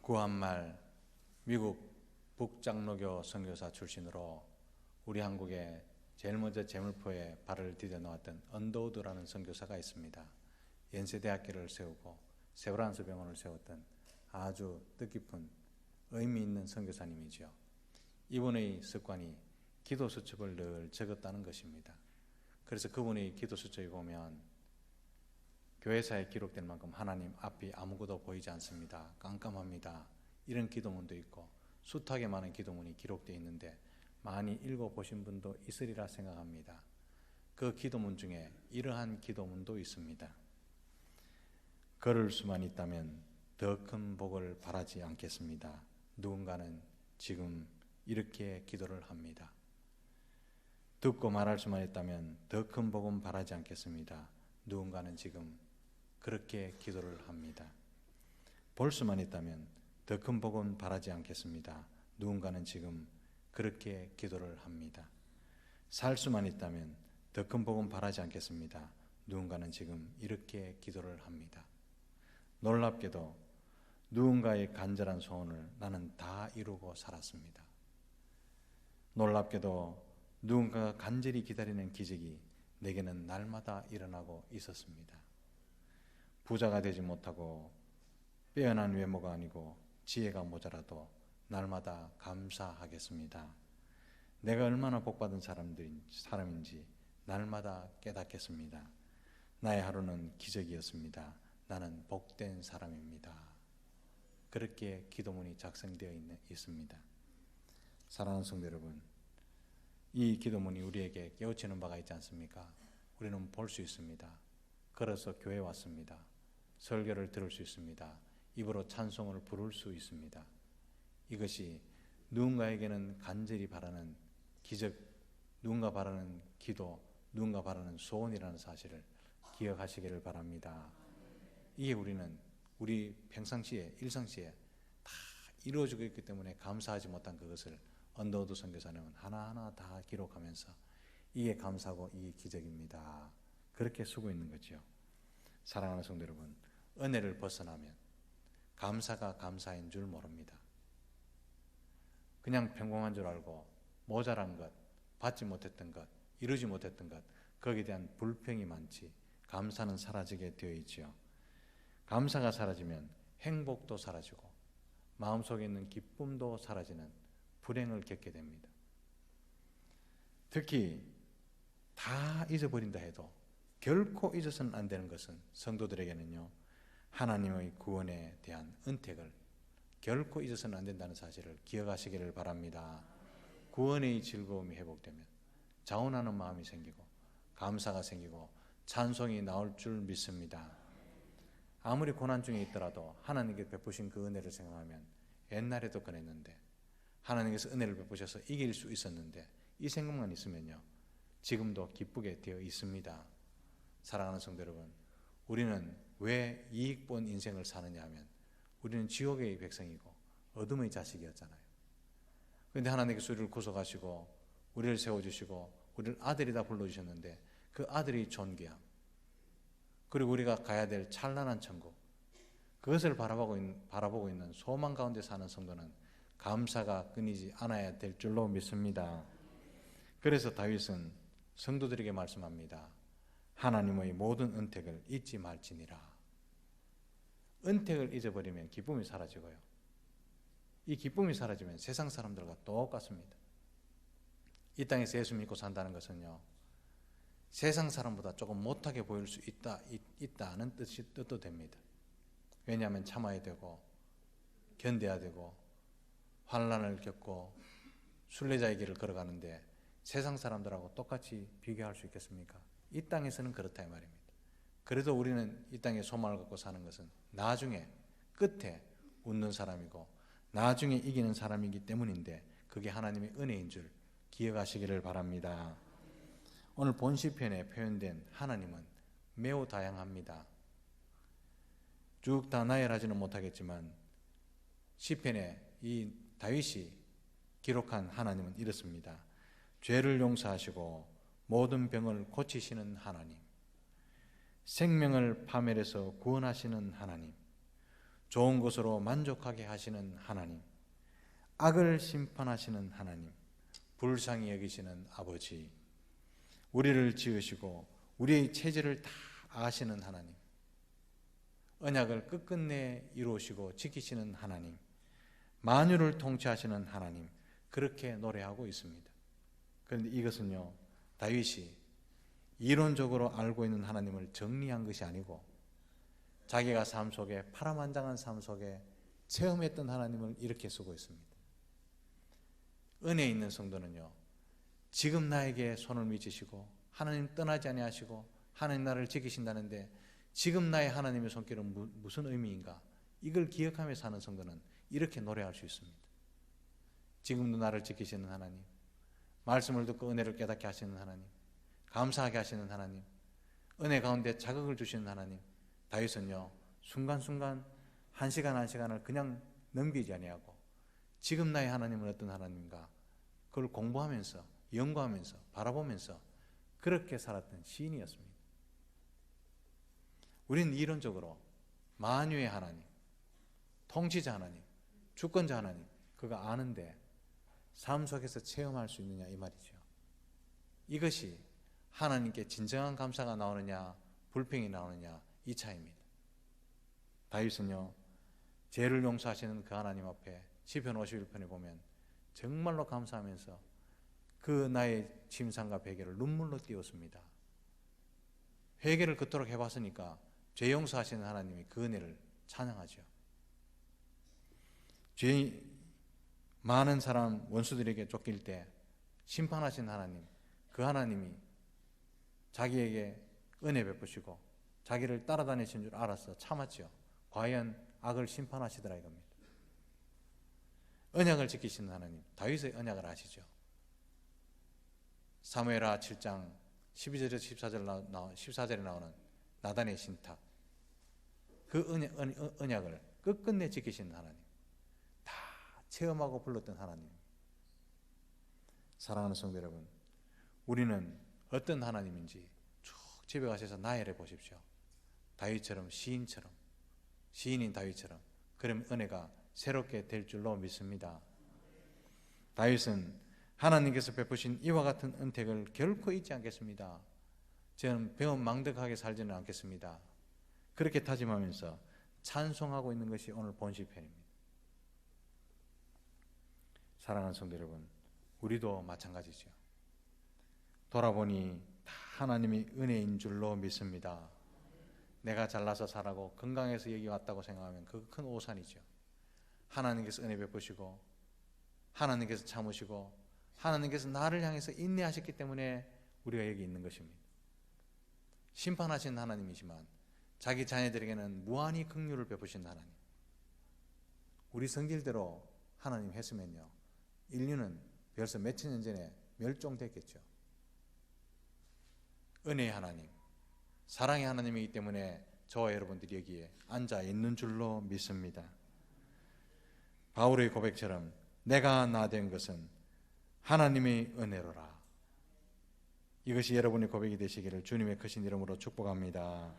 구한말 미국 북장로교 선교사 출신으로 우리 한국에 제일 먼저 제물포에 발을 디뎌 놓았던 언더우드라는 선교사가 있습니다. 연세대학교를 세우고 세브란스 병원을 세웠던 아주 뜻깊은 의미 있는 선교사님이죠. 이분의 습관이 기도 수첩을 늘 적었다는 것입니다. 그래서 그분의 기도 수첩에 보면 교회사에 기록된 만큼 하나님 앞이 아무것도 보이지 않습니다. 깜깜합니다. 이런 기도문도 있고 숱하게 많은 기도문이 기록되어 있는데 많이 읽어보신 분도 있으리라 생각합니다. 그 기도문 중에 이러한 기도문도 있습니다. 걸을 수만 있다면 더 큰 복을 바라지 않겠습니다. 누군가는 지금 이렇게 기도를 합니다. 듣고 말할 수만 있다면 더 큰 복은 바라지 않겠습니다. 누군가는 지금 그렇게 기도를 합니다. 볼 수만 있다면 더 큰 복은 바라지 않겠습니다. 누군가는 지금 그렇게 기도를 합니다. 살 수만 있다면 더 큰 복은 바라지 않겠습니다. 누군가는 지금 이렇게 기도를 합니다. 놀랍게도 누군가의 간절한 소원을 나는 다 이루고 살았습니다. 놀랍게도 누군가가 간절히 기다리는 기적이 내게는 날마다 일어나고 있었습니다. 부자가 되지 못하고 빼어난 외모가 아니고 지혜가 모자라도 날마다 감사하겠습니다. 내가 얼마나 복받은 사람인지 날마다 깨닫겠습니다. 나의 하루는 기적이었습니다. 나는 복된 사람입니다. 그렇게 기도문이 작성되어 있습니다. 사랑하는 성도 여러분, 이 기도문이 우리에게 깨우치는 바가 있지 않습니까? 우리는 볼 수 있습니다. 걸어서 교회 왔습니다. 설교를 들을 수 있습니다. 입으로 찬송을 부를 수 있습니다. 이것이 누군가에게는 간절히 바라는 기적, 누군가 바라는 기도, 누군가 바라는 소원이라는 사실을 기억하시기를 바랍니다. 이게 우리 평상시에 일상시에 다 이루어지고 있기 때문에 감사하지 못한 그것을 언더우드 선교사님은 하나하나 다 기록하면서 이게 감사하고 이게 기적입니다. 그렇게 쓰고 있는 거죠. 사랑하는 성도 여러분, 은혜를 벗어나면 감사가 감사인 줄 모릅니다. 그냥 평범한 줄 알고 모자란 것, 받지 못했던 것, 이루지 못했던 것, 거기에 대한 불평이 많지 감사는 사라지게 되어 있죠. 감사가 사라지면 행복도 사라지고 마음속에 있는 기쁨도 사라지는 불행을 겪게 됩니다. 특히 다 잊어버린다 해도 결코 잊어서는 안 되는 것은 성도들에게는요, 하나님의 구원에 대한 은택을 결코 잊어서는 안 된다는 사실을 기억하시기를 바랍니다. 구원의 즐거움이 회복되면 자원하는 마음이 생기고 감사가 생기고 찬송이 나올 줄 믿습니다. 아무리 고난 중에 있더라도 하나님께 베푸신 그 은혜를 생각하면 옛날에도 그랬는데 하나님께서 은혜를 베푸셔서 이길 수 있었는데 이 생각만 있으면요, 지금도 기쁘게 되어 있습니다. 사랑하는 성도 여러분, 우리는 왜 이익 본 인생을 사느냐 하면 우리는 지옥의 백성이고 어둠의 자식이었잖아요. 그런데 하나님께서 우리를 구속하시고 우리를 세워주시고 우리를 아들이다 불러주셨는데 그 아들의 존귀함, 그리고 우리가 가야 될 찬란한 천국, 그것을 바라보고 있는 소망 가운데 사는 성도는 감사가 끊이지 않아야 될 줄로 믿습니다. 그래서 다윗은 성도들에게 말씀합니다. 하나님의 모든 은택을 잊지 말지니라. 은택을 잊어버리면 기쁨이 사라지고요, 이 기쁨이 사라지면 세상 사람들과 똑같습니다. 이 땅에서 예수 믿고 산다는 것은요, 세상 사람보다 조금 못하게 보일 수 있다는 뜻도 됩니다. 왜냐하면 참아야 되고 견뎌야 되고 환난을 겪고 순례자의 길을 걸어가는데 세상 사람들하고 똑같이 비교할 수 있겠습니까? 이 땅에서는 그렇다 이 말입니다. 그래도 우리는 이 땅에 소망을 갖고 사는 것은 나중에 끝에 웃는 사람이고 나중에 이기는 사람이기 때문인데 그게 하나님의 은혜인 줄 기억하시기를 바랍니다. 오늘 본 시편에 표현된 하나님은 매우 다양합니다. 쭉 다 나열하지는 못하겠지만 시편에 이 다윗이 기록한 하나님은 이렇습니다. 죄를 용서하시고 모든 병을 고치시는 하나님, 생명을 파멸해서 구원하시는 하나님, 좋은 것으로 만족하게 하시는 하나님, 악을 심판하시는 하나님, 불쌍히 여기시는 아버지, 우리를 지으시고 우리의 체질을 다 아시는 하나님, 언약을 끝끝내 이루시고 지키시는 하나님, 만유를 통치하시는 하나님, 그렇게 노래하고 있습니다. 그런데 이것은요, 다윗이 이론적으로 알고 있는 하나님을 정리한 것이 아니고 자기가 삶 속에, 파란만장한 삶 속에 체험했던 하나님을 이렇게 쓰고 있습니다. 은혜 있는 성도는요, 지금 나에게 손을 미치시고 하나님 떠나지 아니하시고 하나님 나를 지키신다는데 지금 나의 하나님의 손길은 무슨 의미인가, 이걸 기억하며 사는 성도는 이렇게 노래할 수 있습니다. 지금도 나를 지키시는 하나님, 말씀을 듣고 은혜를 깨닫게 하시는 하나님, 감사하게 하시는 하나님, 은혜 가운데 자극을 주시는 하나님. 다윗은요, 순간순간 한 시간 한 시간을 그냥 넘기지 아니하고 지금 나의 하나님은 어떤 하나님인가, 그걸 공부하면서 연구하면서 바라보면서 그렇게 살았던 시인이었습니다. 우리는 이론적으로 만유의 하나님, 통치자 하나님, 주권자 하나님, 그거 아는데 삶 속에서 체험할 수 있느냐, 이 말이죠. 이것이 하나님께 진정한 감사가 나오느냐 불평이 나오느냐, 이 차이입니다. 다윗은요, 죄를 용서하시는 그 하나님 앞에 시편 51편에 보면 정말로 감사하면서 그 나의 침상과 베개를 눈물로 띄웠습니다. 회개를 그토록 해봤으니까 죄 용서하시는 하나님이 그 은혜를 찬양하죠. 죄 많은 사람 원수들에게 쫓길 때 심판하신 하나님, 그 하나님이 자기에게 은혜 베푸시고 자기를 따라다니신 줄 알아서 참았죠. 과연 악을 심판하시더라 이겁니다. 언약을 지키시는 하나님, 다윗의 언약을 아시죠? 사무엘하 7장 12절에서 14절에 나오는 나단의 신탁, 그 언약을 끝끝내 지키시는 하나님, 다 체험하고 불렀던 하나님. 사랑하는 성도 여러분, 우리는 어떤 하나님인지 쭉 집에 가셔서 나열해 보십시오. 다윗처럼, 시인인 다윗처럼. 그럼 은혜가 새롭게 될 줄로 믿습니다. 다윗은 하나님께서 베푸신 이와 같은 은택을 결코 잊지 않겠습니다. 저는 배은망덕하게 살지는 않겠습니다. 그렇게 다짐하면서 찬송하고 있는 것이 오늘 본시편입니다. 사랑하는 성도 여러분, 우리도 마찬가지죠. 돌아보니 다 하나님이 은혜인 줄로 믿습니다. 내가 잘나서 살아고 건강해서 여기 왔다고 생각하면 그거 큰 오산이죠. 하나님께서 은혜 베푸시고 하나님께서 참으시고 하나님께서 나를 향해서 인내하셨기 때문에 우리가 여기 있는 것입니다. 심판하신 하나님이지만 자기 자녀들에게는 무한히 긍휼을 베푸신 하나님. 우리 성질대로 하나님 했으면요, 인류는 벌써 몇천 년 전에 멸종됐겠죠. 은혜의 하나님, 사랑의 하나님이기 때문에 저와 여러분들이 여기에 앉아 있는 줄로 믿습니다. 바울의 고백처럼 내가 나 된 것은 하나님의 은혜로라. 이것이 여러분의 고백이 되시기를 주님의 크신 이름으로 축복합니다.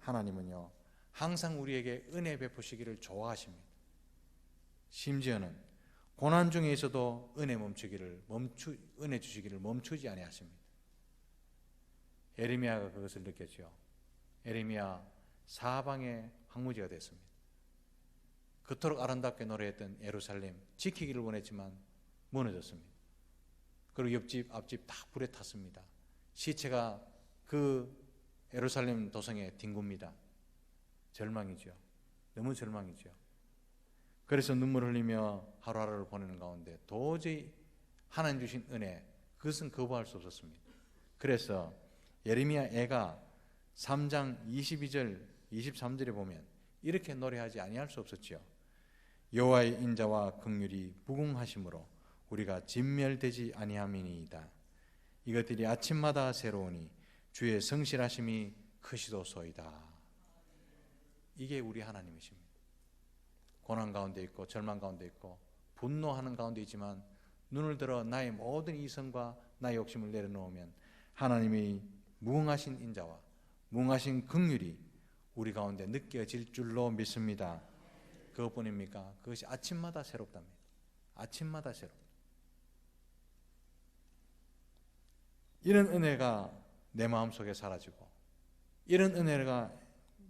하나님은요, 항상 우리에게 은혜 베푸시기를 좋아하십니다. 심지어는 고난 중에 있어도 은혜 주시기를 멈추지 아니하십니다. 에레미야가 그것을 느꼈죠. 에레미야 사방의 황무지가 됐습니다. 그토록 아름답게 노래했던 예루살렘, 지키기를 원했지만 무너졌습니다. 그리고 옆집 앞집 다 불에 탔습니다. 시체가 그 예루살렘 도성에 뒹굽니다. 절망이죠. 너무 절망이죠. 그래서 눈물 흘리며 하루하루를 보내는 가운데 도저히 하나님 주신 은혜, 그것은 거부할 수 없었습니다. 그래서 예레미야 애가 3장 22절 23절에 보면 이렇게 노래하지 아니할 수 없었죠. 여호와의 인자와 긍휼이 무궁하심으로 우리가 진멸되지 아니함이니이다. 이것들이 아침마다 새로우니 주의 성실하심이 크시도소이다. 이게 우리 하나님이십니다. 고난 가운데 있고 절망 가운데 있고 분노하는 가운데 있지만 눈을 들어 나의 모든 이성과 나의 욕심을 내려놓으면 하나님의 무궁하신 인자와 무궁하신 긍휼이 우리 가운데 느껴질 줄로 믿습니다. 그것뿐입니까? 그것이 아침마다 새롭답니다. 아침마다 새롭다. 이런 은혜가 내 마음속에 사라지고 이런 은혜가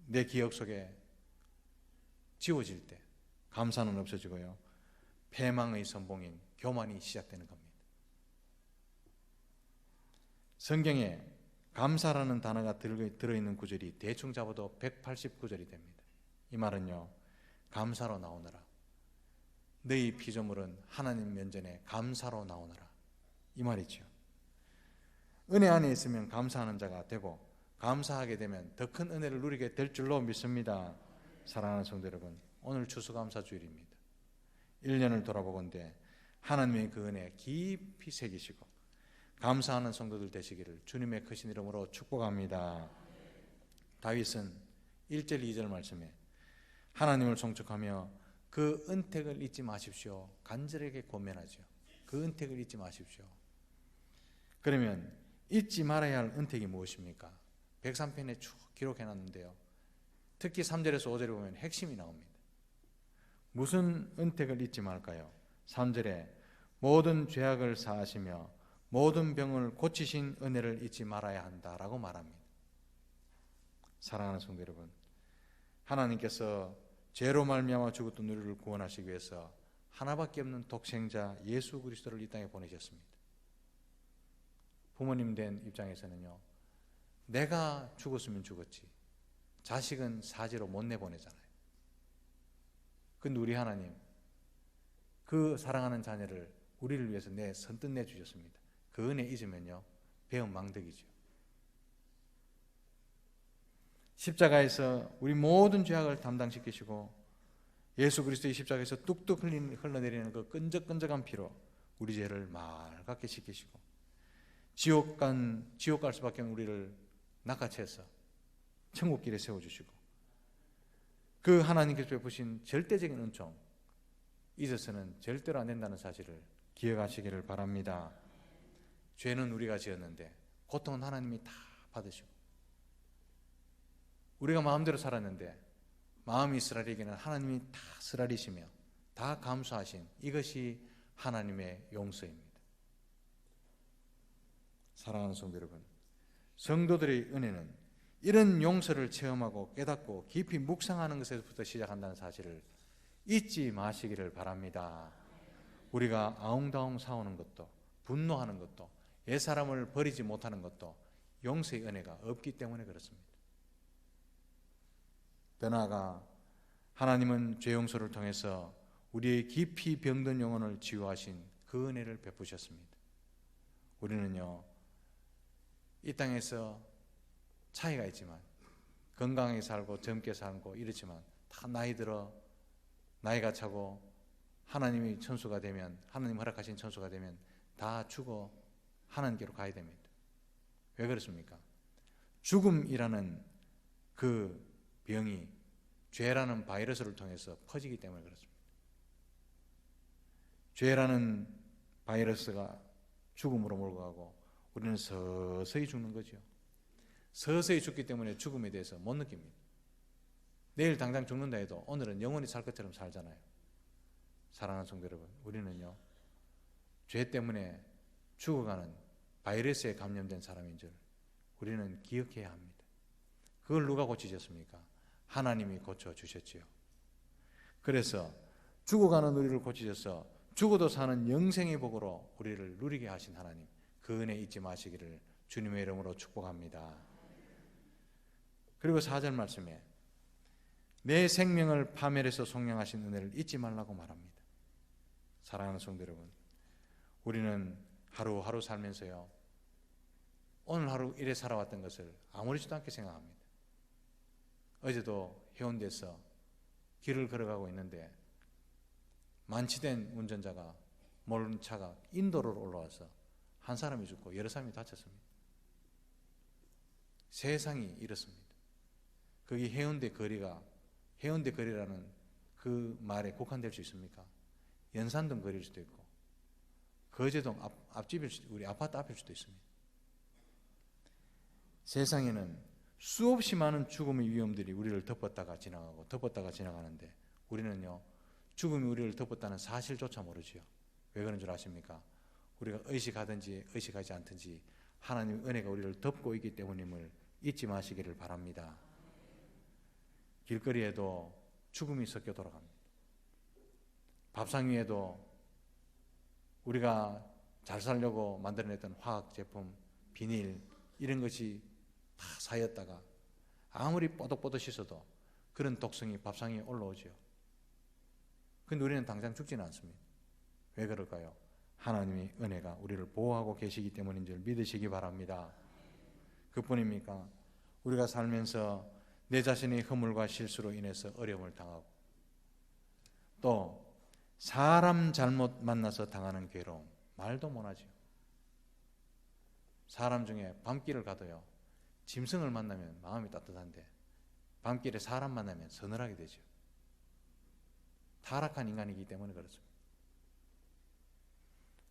내 기억 속에 지워질 때 감사는 없어지고요, 패망의 선봉인 교만이 시작되는 겁니다. 성경에 감사라는 단어가 들어있는 구절이 대충 잡아도 189절이 됩니다. 이 말은요, 감사로 나오너라, 너희 피조물은 하나님 면전에 감사로 나오너라, 이 말이죠. 은혜 안에 있으면 감사하는 자가 되고 감사하게 되면 더 큰 은혜를 누리게 될 줄로 믿습니다. 사랑하는 성도 여러분, 오늘 추수감사주일입니다. 1년을 돌아보건대 하나님의 그 은혜 깊이 새기시고 감사하는 성도들 되시기를 주님의 크신 이름으로 축복합니다. 다윗은 1절 2절 말씀에 하나님을 송축하며 그 은택을 잊지 마십시오, 간절하게 권면하죠. 그 은택을 잊지 마십시오. 그러면 잊지 말아야 할 은택이 무엇입니까? 103편에 쭉 기록해놨는데요, 특히 3절에서 5절에 보면 핵심이 나옵니다. 무슨 은택을 잊지 말까요? 3절에 모든 죄악을 사하시며 모든 병을 고치신 은혜를 잊지 말아야 한다라고 말합니다. 사랑하는 성도 여러분, 하나님께서 죄로 말미암아 죽었던 우리를 구원하시기 위해서 하나밖에 없는 독생자 예수 그리스도를 이 땅에 보내셨습니다. 부모님 된 입장에서는요, 내가 죽었으면 죽었지 자식은 사지로 못 내보내잖아요. 근데 우리 하나님, 그 사랑하는 자녀를 우리를 위해서 선뜻 내주셨습니다. 그 은혜 잊으면요, 배은망덕이죠. 십자가에서 우리 모든 죄악을 담당시키시고 예수 그리스도의 십자가에서 뚝뚝 흘러내리는 그 끈적끈적한 피로 우리 죄를 맑게 씻기시고 지옥 갈 수밖에 없는 우리를 낚아채서 천국길에 세워주시고 그 하나님께서 베푸신 절대적인 은총 잊어서는 절대로 안 된다는 사실을 기억하시기를 바랍니다. 죄는 우리가 지었는데 고통은 하나님이 다 받으시고 우리가 마음대로 살았는데 마음이 쓰라리기는 하나님이 다 쓰라리시며 다 감수하신 이것이 하나님의 용서입니다. 사랑하는 성도 여러분, 성도들의 은혜는 이런 용서를 체험하고 깨닫고 깊이 묵상하는 것에서부터 시작한다는 사실을 잊지 마시기를 바랍니다. 우리가 아웅다웅 싸우는 것도 분노하는 것도 옛사람을 버리지 못하는 것도 용서의 은혜가 없기 때문에 그렇습니다. 더 나아가 하나님은 죄 용서를 통해서 우리의 깊이 병든 영혼을 치유하신 그 은혜를 베푸셨습니다. 우리는요, 이 땅에서 차이가 있지만 건강하게 살고 젊게 살고 이렇지만 다 나이 들어 나이가 차고 하나님이 천수가 되면, 하나님 허락하신 천수가 되면 다 죽어 하나님께로 가야 됩니다. 왜 그렇습니까? 죽음이라는 그 병이 죄라는 바이러스를 통해서 퍼지기 때문에 그렇습니다. 죄라는 바이러스가 죽음으로 몰고 가고 우리는 서서히 죽는 거죠. 서서히 죽기 때문에 죽음에 대해서 못 느낍니다. 내일 당장 죽는다 해도 오늘은 영원히 살 것처럼 살잖아요. 사랑하는 성도 여러분, 우리는요, 죄 때문에 죽어가는 바이러스에 감염된 사람인 줄 우리는 기억해야 합니다. 그걸 누가 고치셨습니까? 하나님이 고쳐주셨지요. 그래서 죽어가는 우리를 고치셔서 죽어도 사는 영생의 복으로 우리를 누리게 하신 하나님, 그 은혜 잊지 마시기를 주님의 이름으로 축복합니다. 그리고 4절 말씀에 내 생명을 파멸해서 속량하신 은혜를 잊지 말라고 말합니다. 사랑하는 성도 여러분, 우리는 하루하루 살면서요, 오늘 하루 이래 살아왔던 것을 아무렇지도 않게 생각합니다. 어제도 해운대에서 길을 걸어가고 있는데 만취된 운전자가 몰는 차가 인도로 올라와서 한 사람이 죽고 여러 사람이 다쳤습니다. 세상이 이렇습니다. 거기 해운대 거리라는 그 말에 국한될 수 있습니까? 연산동 거리일 수도 있고 거제동 앞집일 수도, 우리 아파트 앞일 수도 있습니다. 세상에는 수없이 많은 죽음의 위험들이 우리를 덮었다가 지나가는데 우리는요, 죽음이 우리를 덮었다는 사실조차 모르지요. 왜 그런 줄 아십니까? 우리가 의식하든지 의식하지 않든지 하나님의 은혜가 우리를 덮고 있기 때문임을 잊지 마시기를 바랍니다. 길거리에도 죽음이 섞여 돌아갑니다. 밥상 위에도 우리가 잘 살려고 만들어냈던 화학제품, 비닐 이런 것이 다 쌓였다가 아무리 뽀득뽀득 씻어도 그런 독성이 밥상 위에 올라오죠. 근데 우리는 당장 죽지는 않습니다. 왜 그럴까요? 하나님의 은혜가 우리를 보호하고 계시기 때문인 줄 믿으시기 바랍니다. 그뿐입니까? 우리가 살면서 내 자신의 허물과 실수로 인해서 어려움을 당하고 또 사람 잘못 만나서 당하는 괴로움 말도 못하죠. 사람 중에 밤길을 가도요, 짐승을 만나면 마음이 따뜻한데 밤길에 사람 만나면 서늘하게 되죠. 타락한 인간이기 때문에 그렇습니다.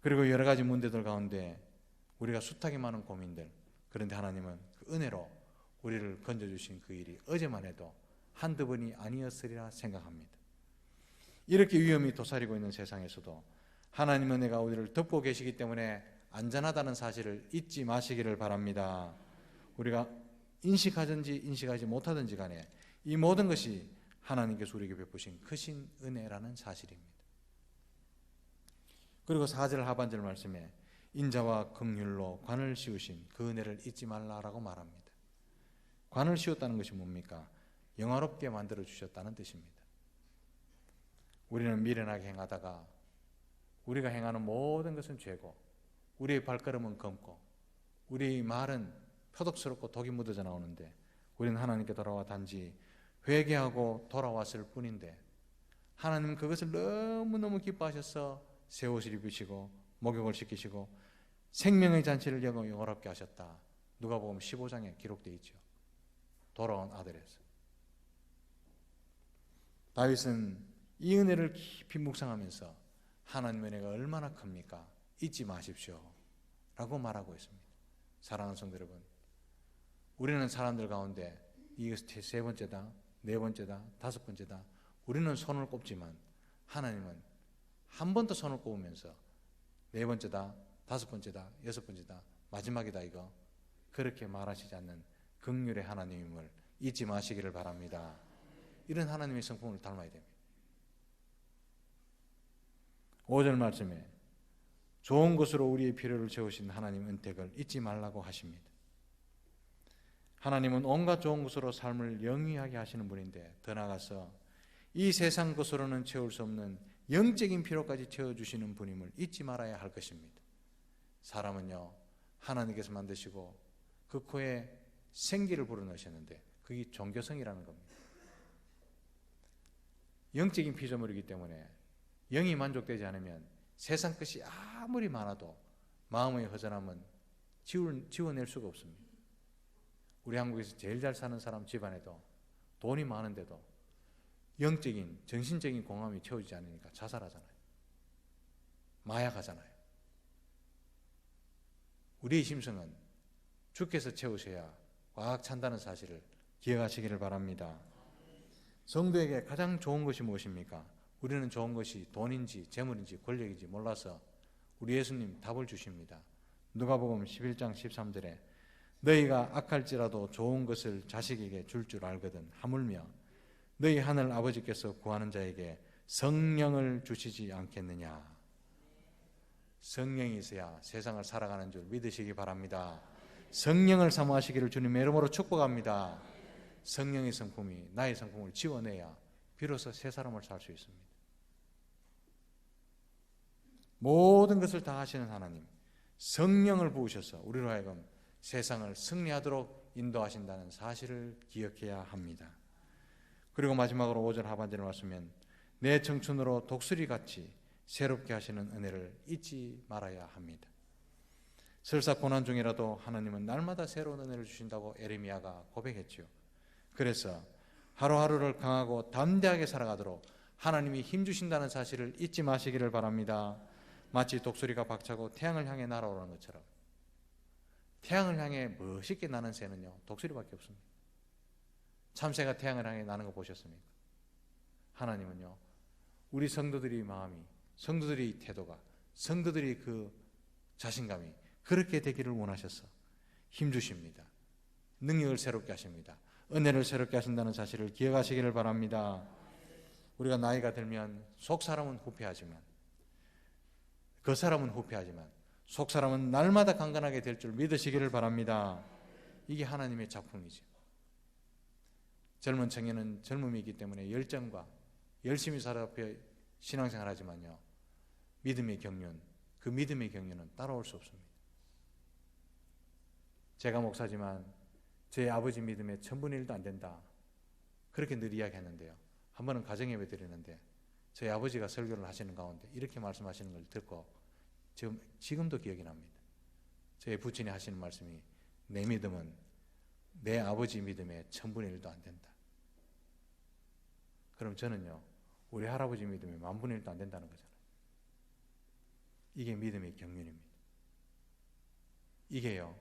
그리고 여러 가지 문제들 가운데 우리가 숱하게 많은 고민들, 그런데 하나님은 그 은혜로 우리를 건져주신 그 일이 어제만 해도 한두 번이 아니었으리라 생각합니다. 이렇게 위험이 도사리고 있는 세상에서도 하나님 은혜가 우리를 덮고 계시기 때문에 안전하다는 사실을 잊지 마시기를 바랍니다. 우리가 인식하든지 인식하지 못하든지 간에 이 모든 것이 하나님께서 우리에게 베푸신 크신 은혜라는 사실입니다. 그리고 4절 하반절 말씀에 인자와 긍휼로 관을 씌우신 그 은혜를 잊지 말라라고 말합니다. 관을 씌웠다는 것이 뭡니까? 영화롭게 만들어 주셨다는 뜻입니다. 우리는 미련하게 행하다가 우리가 행하는 모든 것은 죄고 우리의 발걸음은 검고 우리의 말은 표독스럽고 독이 묻어져 나오는데 우리는 하나님께 돌아와 단지 회개하고 돌아왔을 뿐인데 하나님은 그것을 너무너무 기뻐하셔서 새 옷을 입으시고 목욕을 시키시고 생명의 잔치를 영원롭게 하셨다. 누가복음 15장에 기록되어 있죠. 돌아온 아들에서. 다윗은 이 은혜를 깊이 묵상하면서 하나님의 은혜가 얼마나 큽니까? 잊지 마십시오 라고 말하고 있습니다. 사랑하는 성도 여러분, 우리는 사람들 가운데 이것이 세 번째다, 네 번째다, 다섯 번째다 우리는 손을 꼽지만 하나님은 한 번 더 손을 꼽으면서 네 번째다, 다섯 번째다, 여섯 번째다, 마지막이다 이거 그렇게 말하시지 않는 긍휼의 하나님임을 잊지 마시기를 바랍니다. 이런 하나님의 성품을 닮아야 됩니다. 5절 말씀에 좋은 것으로 우리의 필요를 채우신 하나님 은택을 잊지 말라고 하십니다. 하나님은 온갖 좋은 것으로 삶을 영위하게 하시는 분인데 더 나아가서 이 세상 것으로는 채울 수 없는 영적인 필요까지 채워주시는 분임을 잊지 말아야 할 것입니다. 사람은요, 하나님께서 만드시고 그 코에 생기를 불어넣으셨는데 그게 종교성이라는 겁니다. 영적인 피조물이기 때문에 영이 만족되지 않으면 세상 것이 아무리 많아도 마음의 허전함은 지워낼 수가 없습니다. 우리 한국에서 제일 잘 사는 사람 집안에도 돈이 많은데도 영적인, 정신적인 공허함이 채워지지 않으니까 자살하잖아요. 마약하잖아요. 우리의 심성은 주께서 채우셔야 꽉 찬다는 사실을 기억하시기를 바랍니다. 성도에게 가장 좋은 것이 무엇입니까? 우리는 좋은 것이 돈인지 재물인지 권력인지 몰라서 우리 예수님 답을 주십니다. 누가복음 11장 13절에 너희가 악할지라도 좋은 것을 자식에게 줄 줄 알거든 하물며 너희 하늘 아버지께서 구하는 자에게 성령을 주시지 않겠느냐. 성령이 있어야 세상을 살아가는 줄 믿으시기 바랍니다. 성령을 사모하시기를 주님의 이름으로 축복합니다. 성령의 성품이 나의 성품을 지워내야 비로소 새 사람을 살 수 있습니다. 모든 것을 다 하시는 하나님, 성령을 부으셔서 우리로 하여금 세상을 승리하도록 인도하신다는 사실을 기억해야 합니다. 그리고 마지막으로 5절 하반절에 왔으면 내 청춘으로 독수리같이 새롭게 하시는 은혜를 잊지 말아야 합니다. 설사 고난 중이라도 하나님은 날마다 새로운 은혜를 주신다고 에레미야가 고백했죠. 그래서 하루하루를 강하고 담대하게 살아가도록 하나님이 힘주신다는 사실을 잊지 마시기를 바랍니다. 마치 독수리가 박차고 태양을 향해 날아오르는 것처럼 태양을 향해 멋있게 나는 새는요 독수리밖에 없습니다. 참새가 태양을 향해 나는 거 보셨습니까? 하나님은요, 우리 성도들의 마음이, 성도들의 태도가, 성도들의 그 자신감이 그렇게 되기를 원하셔서 힘주십니다. 능력을 새롭게 하십니다. 은혜를 새롭게 하신다는 사실을 기억하시기를 바랍니다. 우리가 나이가 들면 속 사람은 후패하지만, 그 사람은 후패하지만 속 사람은 날마다 강건하게 될 줄 믿으시기를 바랍니다. 이게 하나님의 작품이죠. 젊은 청년은 젊음이기 때문에 열정과 열심히 살아서 신앙생활하지만요, 믿음의 경륜, 그 믿음의 경륜은 따라올 수 없습니다. 제가 목사지만 제 아버지 믿음에 1000분의 1도 안 된다, 그렇게 늘 이야기했는데요, 한 번은 가정예배 드리는데 저희 아버지가 설교를 하시는 가운데 이렇게 말씀하시는 걸 듣고 지금도 기억이 납니다. 저희 부친이 하시는 말씀이, 내 믿음은 내 아버지 믿음에 1000분의 1도 안 된다. 그럼 저는요, 우리 할아버지 믿음에 10,000분의 1도 안 된다는 거잖아요. 이게 믿음의 경륜입니다. 이게요,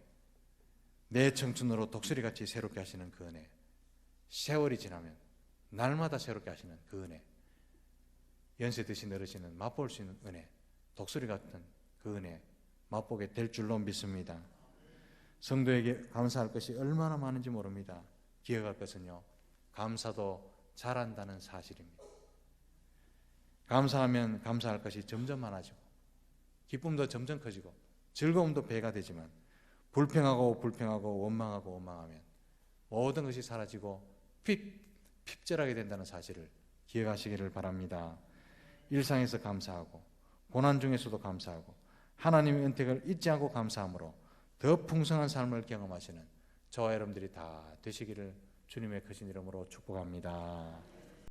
내 청춘으로 독수리같이 새롭게 하시는 그 은혜, 세월이 지나면 날마다 새롭게 하시는 그 은혜, 연세 드신 어르신은 맛볼 수 있는 은혜, 독수리 같은 그 은혜 맛보게 될 줄로 믿습니다. 성도에게 감사할 것이 얼마나 많은지 모릅니다. 기억할 것은요, 감사도 잘한다는 사실입니다. 감사하면 감사할 것이 점점 많아지고, 기쁨도 점점 커지고, 즐거움도 배가 되지만, 불평하고 원망하면 모든 것이 사라지고 핍절하게 된다는 사실을 기억하시기를 바랍니다. 일상에서 감사하고, 고난 중에서도 감사하고, 하나님의 은택을 잊지 않고 감사함으로 더 풍성한 삶을 경험하시는 저와 여러분들이 다 되시기를 주님의 크신 이름으로 축복합니다.